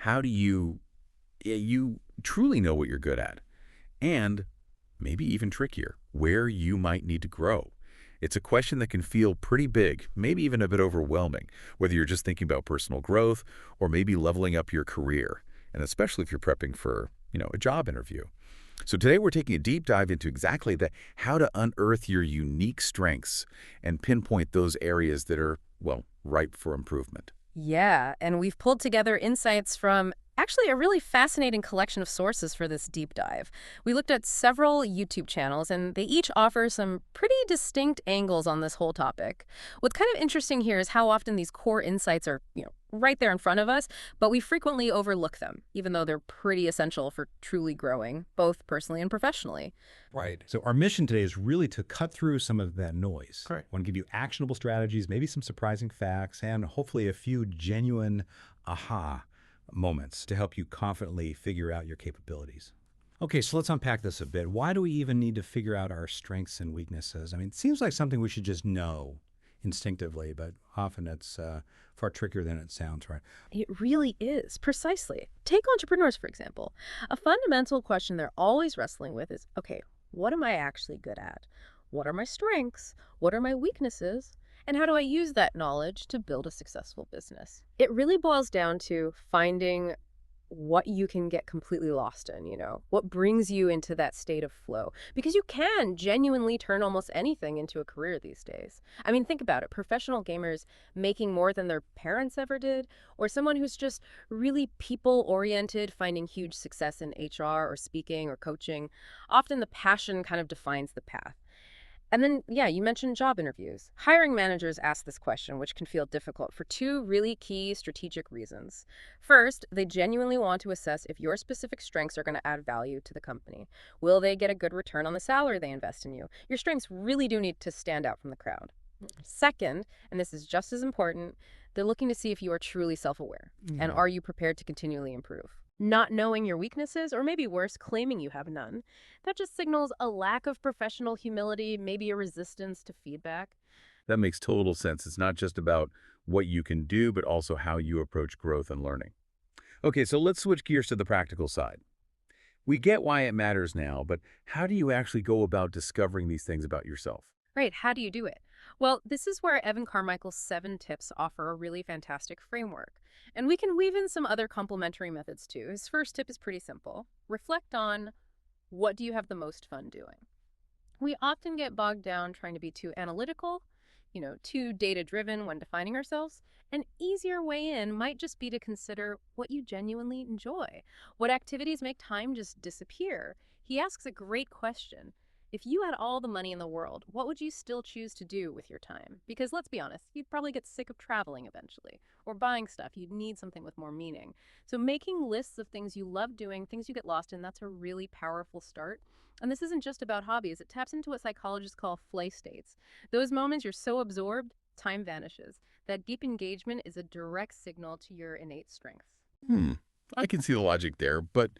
how do you truly know what you're good at? And maybe even trickier, where you might need to grow. It's a question that can feel pretty big, maybe even a bit overwhelming, whether you're just thinking about personal growth or maybe leveling up your career, and especially if you're prepping for, a job interview. So today we're taking a deep dive into exactly that, how to unearth your unique strengths and pinpoint those areas that are, well, ripe for improvement. Yeah, and we've pulled together insights from actually a really fascinating collection of sources for this deep dive. We looked at several YouTube channels, and they each offer some pretty distinct angles on this whole topic. What's kind of interesting here is how often these core insights are, right there in front of us, but we frequently overlook them, even though they're pretty essential for truly growing, both personally and professionally. Right. So our mission today is really to cut through some of that noise. Correct. I want to give you actionable strategies, maybe some surprising facts, and hopefully a few genuine aha moments to help you confidently figure out your capabilities. Okay, so let's unpack this a bit. Why do we even need to figure out our strengths and weaknesses? I mean, it seems like something we should just know instinctively, but often it's far trickier than it sounds, right? It really is, precisely. Take entrepreneurs, for example. A fundamental question they're always wrestling with is, okay, what am I actually good at? What are my strengths? What are my weaknesses? And how do I use that knowledge to build a successful business? It really boils down to finding what you can get completely lost in, what brings you into that state of flow. Because you can genuinely turn almost anything into a career these days. I mean, think about it. Professional gamers making more than their parents ever did, or someone who's just really people-oriented, finding huge success in HR or speaking or coaching. Often the passion kind of defines the path. And then, yeah, you mentioned job interviews. Hiring managers ask this question, which can feel difficult for two really key strategic reasons. First, they genuinely want to assess if your specific strengths are going to add value to the company. Will they get a good return on the salary they invest in you? Your strengths really do need to stand out from the crowd. Second, and this is just as important, they're looking to see if you are truly self-aware. And are you prepared to continually improve? Not knowing your weaknesses, or maybe worse, claiming you have none, that just signals a lack of professional humility, maybe a resistance to feedback. That makes total sense. It's not just about what you can do, but also how you approach growth and learning. Okay, so let's switch gears to the practical side. We get why it matters now, but how do you actually go about discovering these things about yourself? Right, how do you do it? Well, this is where Evan Carmichael's 7 tips offer a really fantastic framework. And we can weave in some other complementary methods too. His first tip is pretty simple. Reflect on, what do you have the most fun doing? We often get bogged down trying to be too analytical, too data-driven when defining ourselves. An easier way in might just be to consider what you genuinely enjoy. What activities make time just disappear? He asks a great question. If you had all the money in the world, what would you still choose to do with your time? Because let's be honest, you'd probably get sick of traveling eventually, or buying stuff. You'd need something with more meaning. So making lists of things you love doing, things you get lost in, that's a really powerful start. And this isn't just about hobbies. It taps into what psychologists call flow states. Those moments you're so absorbed, time vanishes. That deep engagement is a direct signal to your innate strengths. I can see the logic there, but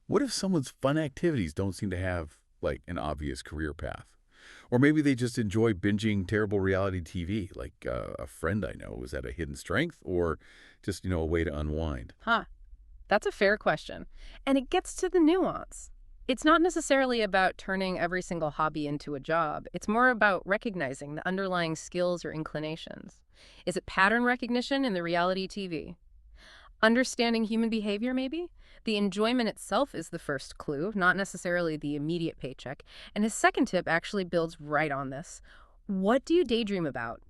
what if someone's fun activities don't seem to have like an obvious career path? Or maybe they just enjoy binging terrible reality TV, like a friend I know. Is that a hidden strength or just, a way to unwind? That's a fair question. And it gets to the nuance. It's not necessarily about turning every single hobby into a job. It's more about recognizing the underlying skills or inclinations. Is it pattern recognition in the reality TV? Understanding human behavior, maybe? The enjoyment itself is the first clue, not necessarily the immediate paycheck. And his second tip actually builds right on this. What do you daydream about?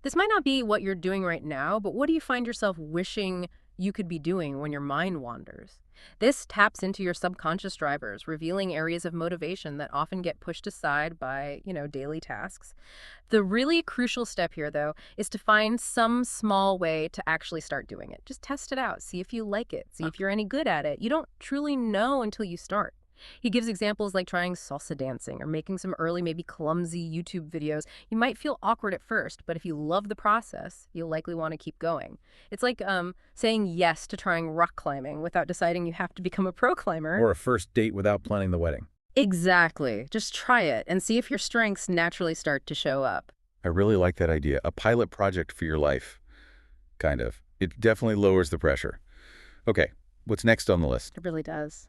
This might not be what you're doing right now, but what do you find yourself wishing you could be doing when your mind wanders? This taps into your subconscious drivers, revealing areas of motivation that often get pushed aside by, daily tasks. The really crucial step here, though, is to find some small way to actually start doing it. Just test it out. See if you like it. See if you're any good at it. You don't truly know until you start. He gives examples like trying salsa dancing or making some early, maybe clumsy YouTube videos. You might feel awkward at first, but if you love the process, you'll likely want to keep going. It's like saying yes to trying rock climbing without deciding you have to become a pro climber. Or a first date without planning the wedding. Exactly. Just try it and see if your strengths naturally start to show up. I really like that idea. A pilot project for your life, kind of. It definitely lowers the pressure. Okay, What's next on the list? It really does.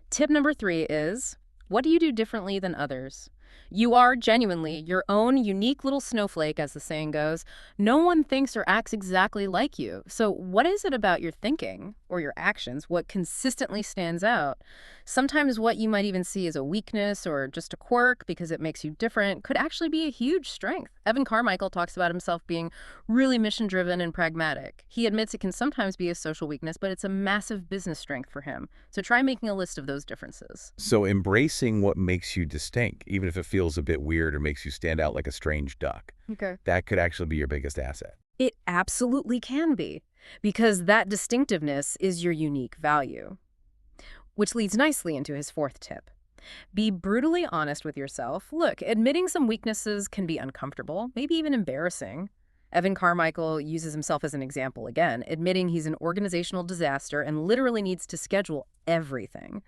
Tip number 3 is, what do you do differently than others? You are genuinely your own unique little snowflake, as the saying goes. No one thinks or acts exactly like you. So what is it about your thinking or your actions, what consistently stands out? Sometimes what you might even see as a weakness or just a quirk because it makes you different could actually be a huge strength. Evan Carmichael talks about himself being really mission-driven and pragmatic. He admits it can sometimes be a social weakness, but it's a massive business strength for him. So try making a list of those differences. So embracing what makes you distinct, even if it feels a bit weird or makes you stand out like a strange duck, Okay. that could actually be your biggest asset. It absolutely can be, because that distinctiveness is your unique value. Which leads nicely into his 4th tip. Be brutally honest with yourself. Look, admitting some weaknesses can be uncomfortable, maybe even embarrassing. Evan Carmichael uses himself as an example again, admitting he's an organizational disaster and literally needs to schedule everything.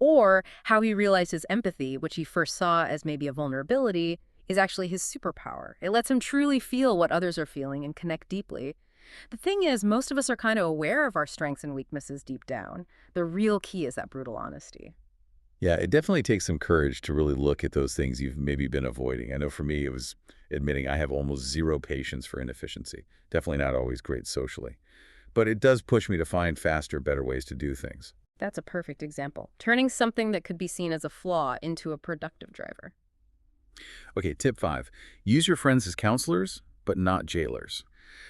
Or how he realized his empathy, which he first saw as maybe a vulnerability, is actually his superpower. It lets him truly feel what others are feeling and connect deeply. The thing is, most of us are kind of aware of our strengths and weaknesses deep down. The real key is that brutal honesty. Yeah, it definitely takes some courage to really look at those things you've maybe been avoiding. I know for me, it was admitting I have almost zero patience for inefficiency. Definitely not always great socially. But it does push me to find faster, better ways to do things. That's a perfect example. Turning something that could be seen as a flaw into a productive driver. Okay, tip 5. Use your friends as counselors, but not jailers.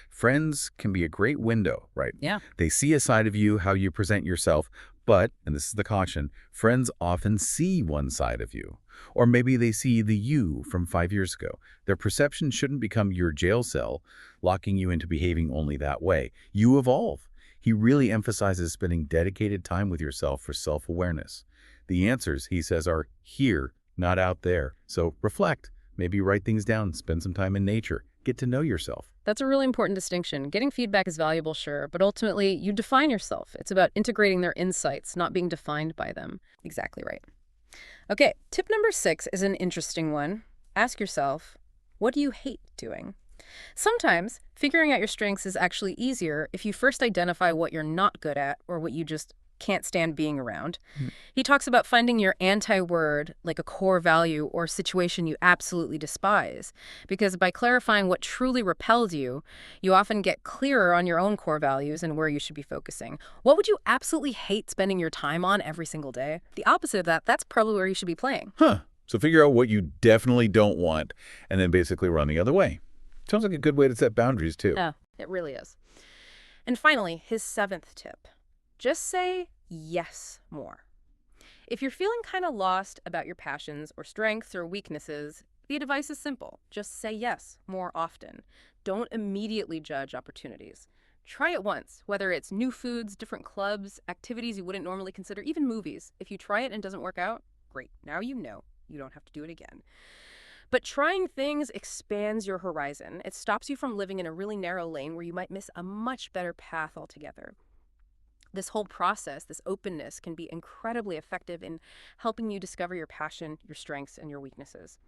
Friends can be a great window, right? Yeah. They see a side of you, how you present yourself, but, and this is the caution, friends often see one side of you. Or maybe they see the you from 5 years ago. Their perception shouldn't become your jail cell, locking you into behaving only that way. You evolve. He really emphasizes spending dedicated time with yourself for self-awareness. The answers, he says, are here, not out there. So reflect, maybe write things down, spend some time in nature, get to know yourself. That's a really important distinction. Getting feedback is valuable, sure, but ultimately you define yourself. It's about integrating their insights, not being defined by them. Exactly right. Okay, tip number 6 is an interesting one. Ask yourself, what do you hate doing? Sometimes figuring out your strengths is actually easier if you first identify what you're not good at or what you just can't stand being around. He talks about finding your anti-word, like a core value or situation you absolutely despise, because by clarifying what truly repels you, you often get clearer on your own core values and where you should be focusing. What would you absolutely hate spending your time on every single day? The opposite of that, that's probably where you should be playing. So figure out what you definitely don't want and then basically run the other way. Sounds like a good way to set boundaries, too. Yeah, it really is. And finally, his 7th tip. Just say yes more. If you're feeling kind of lost about your passions or strengths or weaknesses, the advice is simple. Just say yes more often. Don't immediately judge opportunities. Try it once, whether it's new foods, different clubs, activities you wouldn't normally consider, even movies. If you try it and it doesn't work out, great. Now you know. You don't have to do it again. But trying things expands your horizon. It stops you from living in a really narrow lane where you might miss a much better path altogether. This whole process, this openness, can be incredibly effective in helping you discover your passion, your strengths, and your weaknesses.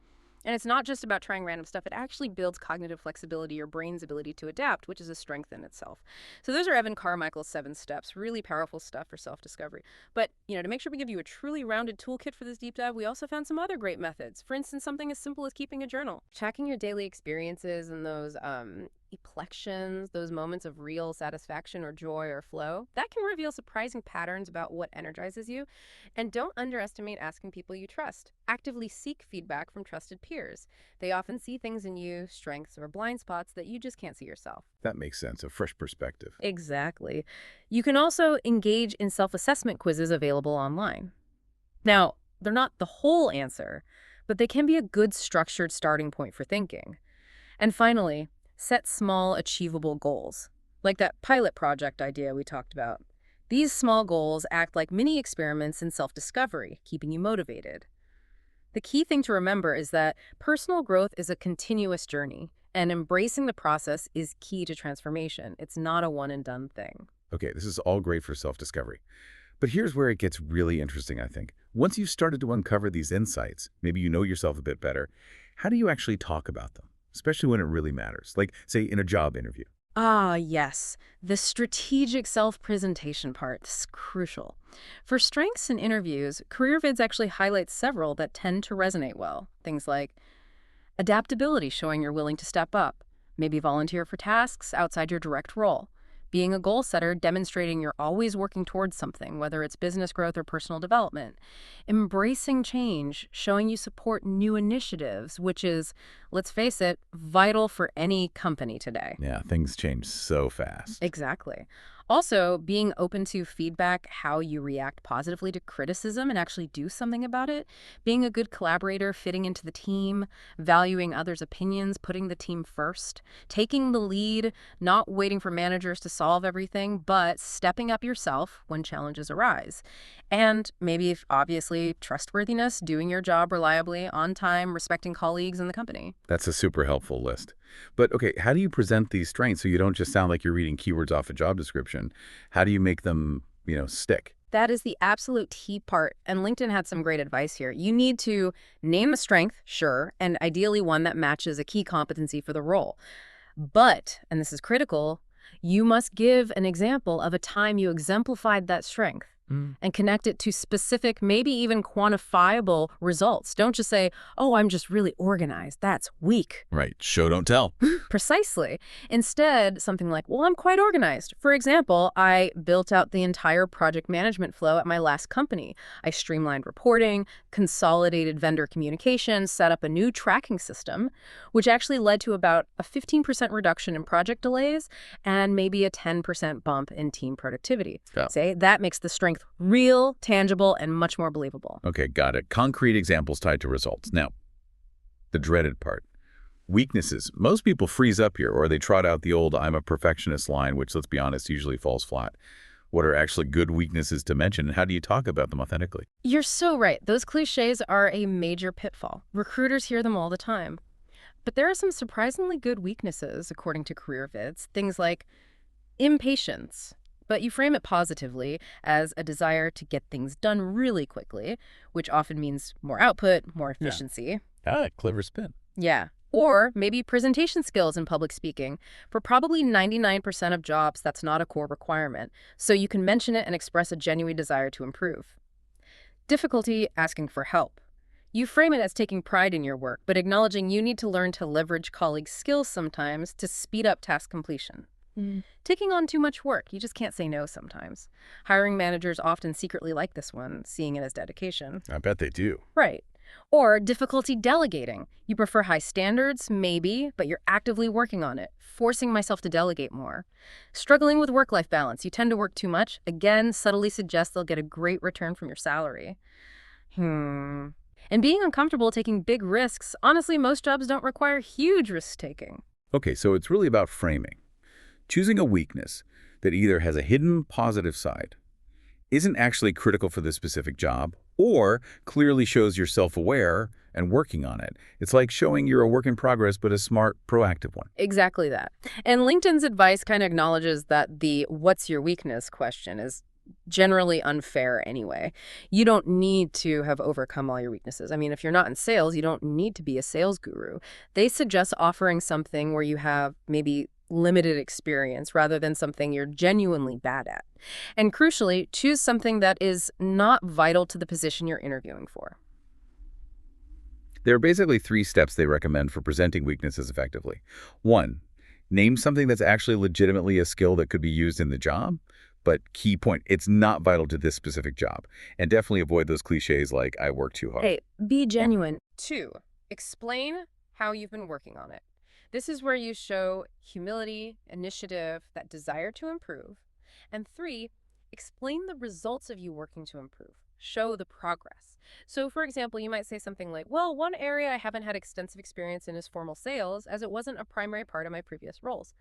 And it's not just about trying random stuff. It actually builds cognitive flexibility, your brain's ability to adapt, which is a strength in itself. So those are Evan Carmichael's 7 steps, really powerful stuff for self-discovery. But, to make sure we give you a truly rounded toolkit for this deep dive, we also found some other great methods. For instance, something as simple as keeping a journal. Tracking your daily experiences and those reflections, those moments of real satisfaction or joy or flow, that can reveal surprising patterns about what energizes you. And don't underestimate asking people you trust. Actively seek feedback from trusted peers. They often see things in you, strengths or blind spots that you just can't see yourself. That makes sense, a fresh perspective. Exactly. You can also engage in self-assessment quizzes available online. Now, they're not the whole answer, but they can be a good structured starting point for thinking. And finally, set small, achievable goals, like that pilot project idea we talked about. These small goals act like mini experiments in self-discovery, keeping you motivated. The key thing to remember is that personal growth is a continuous journey, and embracing the process is key to transformation. It's not a one-and-done thing. Okay, this is all great for self-discovery. But here's where it gets really interesting, I think. Once you've started to uncover these insights, maybe you know yourself a bit better, how do you actually talk about them? Especially when it really matters, like, say, in a job interview. Ah, yes. The strategic self-presentation part is crucial. For strengths in interviews, CareerVids actually highlights several that tend to resonate well. Things like adaptability, showing you're willing to step up, maybe volunteer for tasks outside your direct role. Being a goal setter, demonstrating you're always working towards something, whether it's business growth or personal development. Embracing change, showing you support new initiatives, which is, let's face it, vital for any company today. Yeah, things change so fast. Exactly. Also, being open to feedback, how you react positively to criticism and actually do something about it, being a good collaborator, fitting into the team, valuing others' opinions, putting the team first, taking the lead, not waiting for managers to solve everything, but stepping up yourself when challenges arise. And maybe, if obviously, trustworthiness, doing your job reliably, on time, respecting colleagues in the company. That's a super helpful list. But okay, how do you present these strengths so you don't just sound like you're reading keywords off a job description? How do you make them, stick? That is the absolute key part, and LinkedIn had some great advice here. You need to name a strength, sure, and ideally one that matches a key competency for the role. But, and this is critical, you must give an example of a time you exemplified that strength and connect it to specific, maybe even quantifiable results. Don't just say, oh, I'm just really organized. That's weak. Right. Show, don't tell. Precisely. Instead, something like, well, I'm quite organized. For example, I built out the entire project management flow at my last company. I streamlined reporting, consolidated vendor communications, set up a new tracking system, which actually led to about a 15% reduction in project delays and maybe a 10% bump in team productivity. Yeah. Say, that makes the strength real, tangible, and much more believable. Okay, got it. Concrete examples tied to results. Now, the dreaded part. Weaknesses. Most people freeze up here, or they trot out the old I'm a perfectionist line, which, let's be honest, usually falls flat. What are actually good weaknesses to mention, and how do you talk about them authentically? You're so right. Those cliches are a major pitfall. Recruiters hear them all the time. But there are some surprisingly good weaknesses, according to CareerVids. Things like impatience, but you frame it positively as a desire to get things done really quickly, which often means more output, more efficiency. Ah, clever spin. Yeah. Or maybe presentation skills in public speaking. For probably 99% of jobs, that's not a core requirement. So you can mention it and express a genuine desire to improve. Difficulty asking for help. You frame it as taking pride in your work, but acknowledging you need to learn to leverage colleagues' skills sometimes to speed up task completion. Taking on too much work, you just can't say no sometimes. Hiring managers often secretly like this one, seeing it as dedication. I bet they do. Right. Or difficulty delegating. You prefer high standards, maybe, but you're actively working on it, forcing myself to delegate more. Struggling with work-life balance. You tend to work too much. Again, subtly suggests they'll get a great return from your salary. And being uncomfortable taking big risks. Honestly, most jobs don't require huge risk-taking. Okay, so it's really about framing. Choosing a weakness that either has a hidden positive side, isn't actually critical for the specific job, or clearly shows you're self-aware and working on it. It's like showing you're a work in progress, but a smart, proactive one. Exactly that. And LinkedIn's advice kind of acknowledges that the what's your weakness question is generally unfair anyway. You don't need to have overcome all your weaknesses. I mean, if you're not in sales, you don't need to be a sales guru. They suggest offering something where you have maybe limited experience rather than something you're genuinely bad at. And crucially, choose something that is not vital to the position you're interviewing for. There are basically 3 steps they recommend for presenting weaknesses effectively. 1, name something that's actually legitimately a skill that could be used in the job. But key point, it's not vital to this specific job. And definitely avoid those cliches like, I work too hard. Hey, be genuine. 2, explain how you've been working on it. This is where you show humility, initiative, that desire to improve. And 3, explain the results of you working to improve. Show the progress. So, for example, you might say something like, well, one area I haven't had extensive experience in is formal sales, as it wasn't a primary part of my previous roles.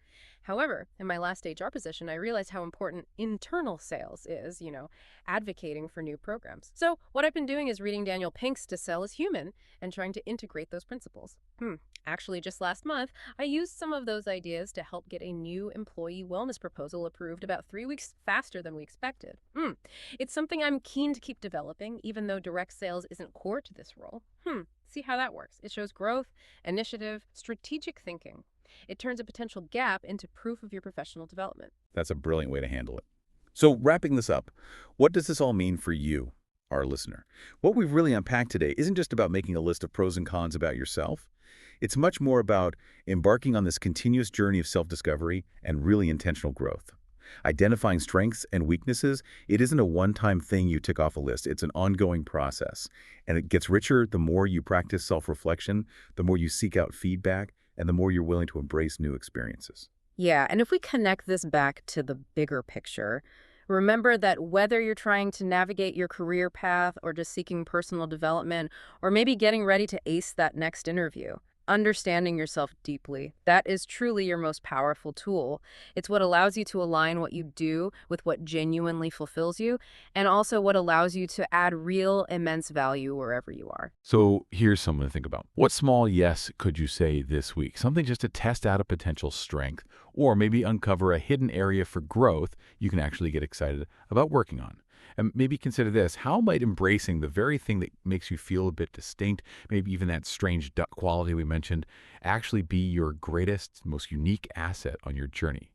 However, in my last HR position, I realized how important internal sales is, advocating for new programs. So what I've been doing is reading Daniel Pink's To Sell is Human and trying to integrate those principles. Actually, just last month, I used some of those ideas to help get a new employee wellness proposal approved about 3 weeks faster than we expected. It's something I'm keen to keep developing, even though direct sales isn't core to this role. See how that works. It shows growth, initiative, strategic thinking. It turns a potential gap into proof of your professional development. That's a brilliant way to handle it. So wrapping this up, what does this all mean for you, our listener? What we've really unpacked today isn't just about making a list of pros and cons about yourself. It's much more about embarking on this continuous journey of self-discovery and really intentional growth. Identifying strengths and weaknesses, it isn't a one-time thing you tick off a list. It's an ongoing process. And it gets richer the more you practice self-reflection, the more you seek out feedback, and the more you're willing to embrace new experiences. Yeah, and if we connect this back to the bigger picture, remember that whether you're trying to navigate your career path or just seeking personal development, or maybe getting ready to ace that next interview, understanding yourself deeply, that is truly your most powerful tool. It's what allows you to align what you do with what genuinely fulfills you, and also what allows you to add real, immense value wherever you are. So here's something to think about. What small yes could you say this week? Something just to test out a potential strength, or maybe uncover a hidden area for growth you can actually get excited about working on. And maybe consider this: how might embracing the very thing that makes you feel a bit distinct, maybe even that strange duck quality we mentioned, actually be your greatest, most unique asset on your journey?